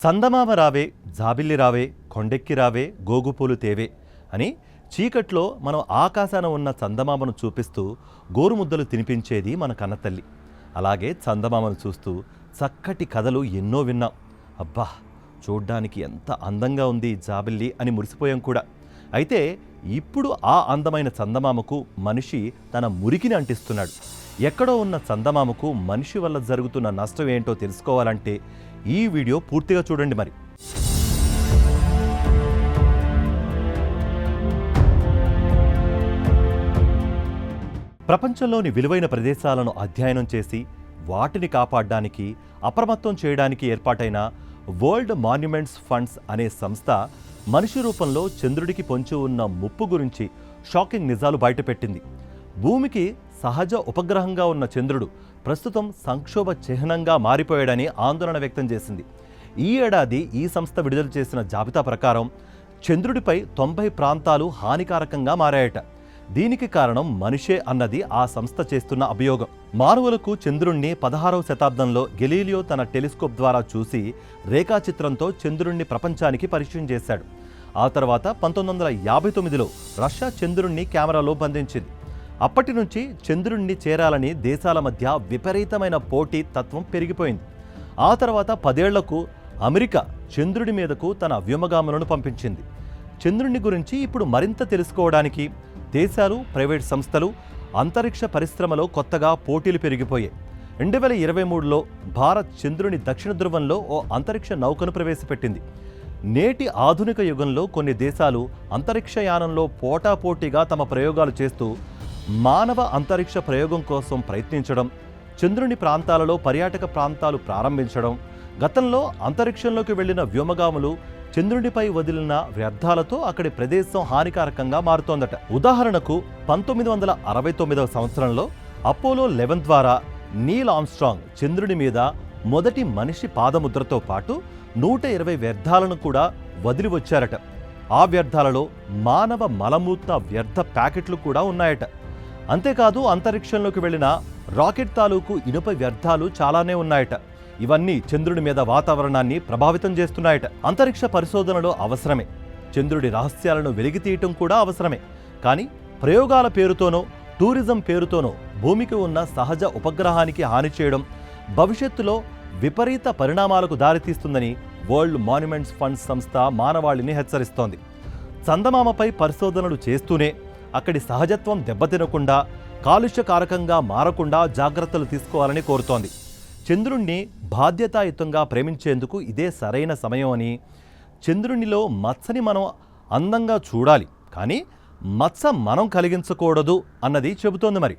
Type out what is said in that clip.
చందమామ రావే జాబిల్లి రావే కొండెక్కి రావే గోగుపూలు తేవే అని చీకట్లో మనం ఆకాశాన ఉన్న చందమామను చూపిస్తూ గోరుముద్దలు తినిపించేది మన కన్నతల్లి. అలాగే చందమామను చూస్తూ చక్కటి కథలు ఎన్నో విన్నాం. అబ్బా, చూడ్డానికి ఎంత అందంగా ఉంది జాబిల్లి అని మురిసిపోయాం కూడా. అయితే ఇప్పుడు ఆ అందమైన చందమామకు మనిషి తన మురికిని అంటిస్తున్నాడు. ఎక్కడో ఉన్న చందమామకు మనిషి వల్ల జరుగుతున్న నష్టం ఏంటో తెలుసుకోవాలంటే ఈ వీడియో పూర్తిగా చూడండి. మరి ప్రపంచంలోని విలువైన ప్రదేశాలను అధ్యయనం చేసి వాటిని కాపాడడానికి అప్రమత్తం చేయడానికి ఏర్పాటైన వరల్డ్ మాన్యుమెంట్స్ ఫండ్స్ అనే సంస్థ మనిషి రూపంలో చంద్రుడికి పొంచి ఉన్న ముప్పు గురించి షాకింగ్ నిజాలు బయటపెట్టింది. భూమికి సహజ ఉపగ్రహంగా ఉన్న చంద్రుడు ప్రస్తుతం సంక్షోభ చిహ్నంగా మారిపోయాడని ఆందోళన వ్యక్తం చేసింది. ఈ ఏడాది ఈ సంస్థ విడుదల చేసిన జాబితా ప్రకారం చంద్రుడిపై 90 ప్రాంతాలు హానికారకంగా మారాయట. దీనికి కారణం మనిషే అన్నది ఆ సంస్థ చేస్తున్న అభియోగం. మానవులకు చంద్రుణ్ణి 16వ శతాబ్దంలో గెలీలియో తన టెలిస్కోప్ ద్వారా చూసి రేఖాచిత్రంతో చంద్రుణ్ణి ప్రపంచానికి పరిచయం చేశాడు. ఆ తర్వాత 1959లో రష్యా చంద్రుణ్ణి కెమెరాలో బంధించింది. అప్పటి నుంచి చంద్రుణ్ణి చేరాలని దేశాల మధ్య విపరీతమైన పోటీ తత్వం పెరిగిపోయింది. ఆ తర్వాత 10 ఏళ్లకు అమెరికా చంద్రుడి మీదకు తన వ్యోమగాములను పంపించింది. చంద్రుని గురించి ఇప్పుడు మరింత తెలుసుకోవడానికి దేశాలు, ప్రైవేట్ సంస్థలు, అంతరిక్ష పరిశ్రమలో కొత్తగా పోటీలు పెరిగిపోయాయి. 2023లో భారత్ చంద్రుని దక్షిణ ధ్రువంలో ఓ అంతరిక్ష నౌకను ప్రవేశపెట్టింది. నేటి ఆధునిక యుగంలో కొన్ని దేశాలు అంతరిక్షయానంలో పోటాపోటీగా తమ ప్రయోగాలు చేస్తూ మానవ అంతరిక్ష ప్రయోగం కోసం ప్రయత్నించడం, చంద్రుని ప్రాంతాలలో పర్యాటక ప్రాంతాలు ప్రారంభించడం, గతంలో అంతరిక్షంలోకి వెళ్లిన వ్యోమగాములు చంద్రునిపై వదిలిన వ్యర్థాలతో అక్కడి ప్రదేశం హానికారకంగా మారుతోందట. ఉదాహరణకు 1969వ సంవత్సరంలో అపోలో 11 ద్వారా నీల్ ఆర్మ్స్ట్రాంగ్ చంద్రుని మీద మొదటి మనిషి పాదముద్రతో పాటు 120 వ్యర్థాలను కూడా వదిలి వచ్చారట. ఆ వ్యర్థాలలో మానవ మలమూత్ర వ్యర్థ ప్యాకెట్లు కూడా ఉన్నాయట. అంతేకాదు, అంతరిక్షంలోకి వెళ్లిన రాకెట్ తాలూకు ఇనుప వ్యర్థాలు చాలానే ఉన్నాయట. ఇవన్నీ చంద్రుడి మీద వాతావరణాన్ని ప్రభావితం చేస్తున్నాయట. అంతరిక్ష పరిశోధనలో అవసరమే, చంద్రుడి రహస్యాలను వెలికితీయటం కూడా అవసరమే. కానీ ప్రయోగాల పేరుతోనో టూరిజం పేరుతోనో భూమికి ఉన్న సహజ ఉపగ్రహానికి హాని చేయడం భవిష్యత్తులో విపరీత పరిణామాలకు దారితీస్తుందని వరల్డ్ మాన్యుమెంట్స్ ఫండ్స్ సంస్థ మానవాళిని హెచ్చరిస్తోంది. చందమామపై పరిశోధనలు చేస్తూనే అక్కడి సహజత్వం దెబ్బతినకుండా, కాలుష్యకారకంగా మారకుండా జాగ్రత్తలు తీసుకోవాలని కోరుతోంది. చంద్రుణ్ణి బాధ్యతాయుతంగా ప్రేమించేందుకు ఇదే సరైన సమయం అని, చంద్రునిలో మచ్చని మనం అందంగా చూడాలి, కానీ మచ్చ మనం కలిగించకూడదు అన్నది చెబుతోంది. మరి